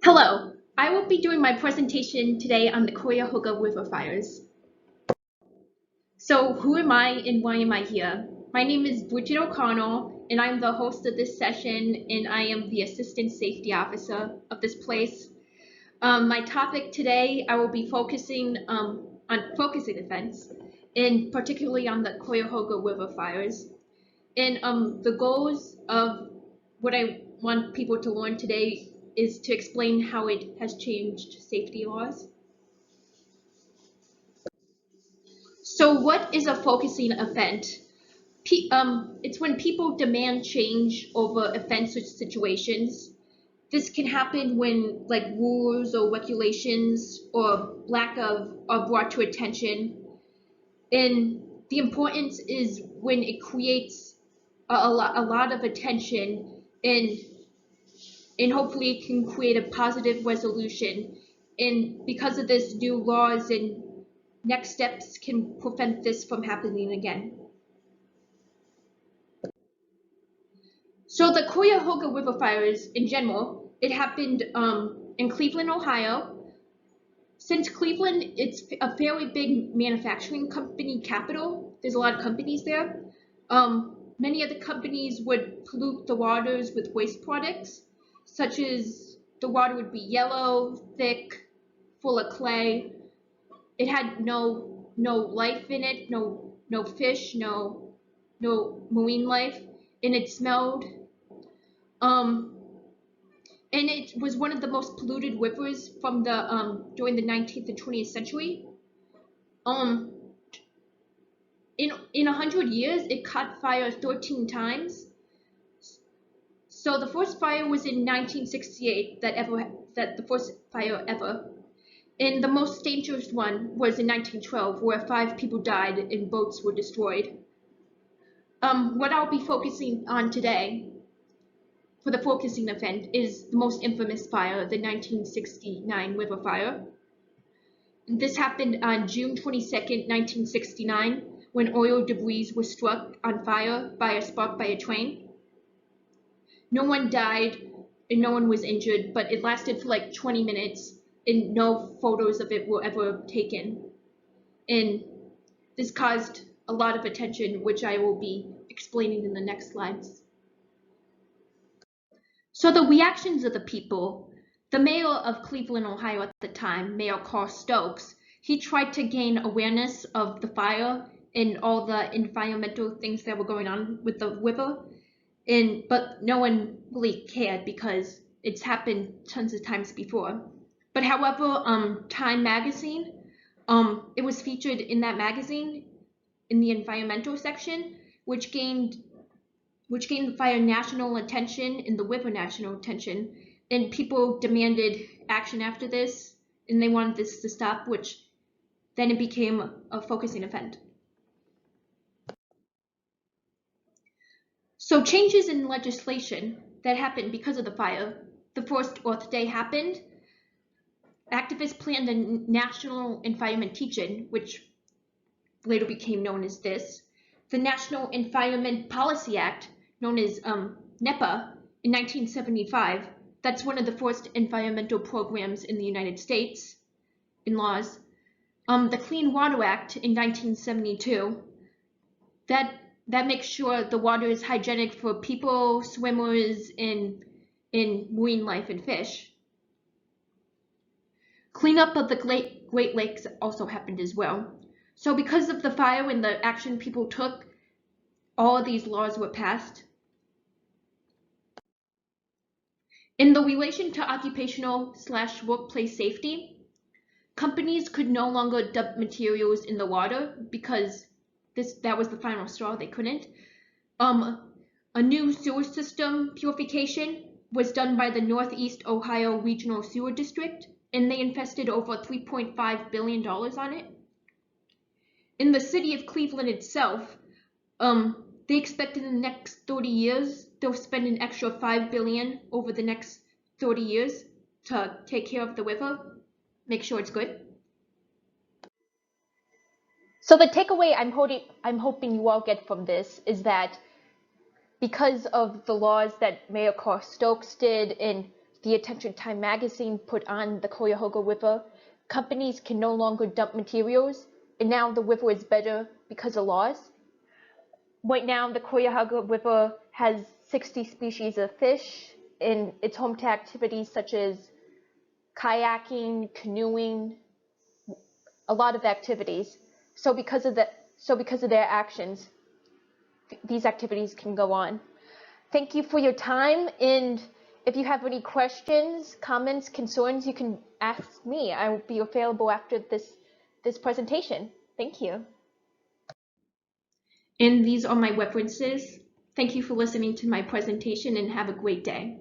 Hello, I will be doing my presentation today on the Cuyahoga River fires. So who am I and why am I here? My name is Bridgid O'Connell and I'm the host of this session and I am the Assistant Safety Officer of this place. My topic today, I will be focusing on focusing events and particularly on the Cuyahoga River fires. And the goals of what I want people to learn today is to explain how it has changed safety laws. So what is a focusing event? It's when people demand change over events or situations. This can happen when rules or regulations or lack of are brought to attention. And the importance is when it creates a lot of attention and hopefully it can create a positive resolution. And because of this, new laws and next steps can prevent this from happening again. So the Cuyahoga River fires in general, it happened in Cleveland, Ohio. Since Cleveland, it's a fairly big manufacturing company capital. There's a lot of companies there. Many of the companies would pollute the waters with waste products, such as the water would be yellow, thick, full of clay. It had no life in it, no fish, no marine life, and it smelled. And it was one of the most polluted rivers from the during the 19th and 20th century. Um, in 100 years, it caught fire 13 times. So the first fire was in 1968 that the first fire ever. And the most dangerous one was in 1912, where 5 people died and boats were destroyed. What I'll be focusing on today for the focusing event is the most infamous fire, the 1969 river fire. This happened on June 22nd, 1969, when oil debris was struck on fire by a spark by a train. No one died and no one was injured, but it lasted for like 20 minutes and no photos of it were ever taken. And this caused a lot of attention, which I will be explaining in the next slides. So the reactions of the people, the mayor of Cleveland, Ohio at the time, Mayor Carl Stokes, he tried to gain awareness of the fire and all the environmental things that were going on with the river, but no one really cared because it's happened tons of times before. But however, Time magazine, it was featured in that magazine in the environmental section, which gained the fire national attention and the river national attention, and people demanded action after this, and they wanted this to stop, which then it became a focusing event. So changes in legislation that happened because of the fire. The first Earth Day happened. Activists planned a National Environment Teach-In, which later became known as this. The National Environment Policy Act, known as NEPA, in 1975. That's one of the first environmental programs in the United States in laws. The Clean Water Act in 1972. That makes sure the water is hygienic for people, swimmers, and marine life and fish. Cleanup of the Great Lakes also happened as well. So because of the fire and the action people took, all of these laws were passed. In the relation to occupational/workplace safety, companies could no longer dump materials in the water because that was the final straw, they couldn't. A new sewer system purification was done by the Northeast Ohio Regional Sewer District, and they invested over $3.5 billion on it. In the city of Cleveland itself, they expect in the next 30 years, they'll spend an extra $5 billion over the next 30 years to take care of the river, make sure it's good. So the takeaway I'm hoping you all get from this is that because of the laws that Mayor Carl Stokes did and the Attention Time magazine put on the Cuyahoga River, companies can no longer dump materials, and now the river is better because of laws. Right now, the Cuyahoga River has 60 species of fish, and it's home to activities such as kayaking, canoeing, a lot of activities. So because of their actions, these activities can go on. Thank you for your time, and if you have any questions, comments, concerns, you can ask me. I will be available after this presentation. Thank you. And these are my references. Thank you for listening to my presentation, and have a great day.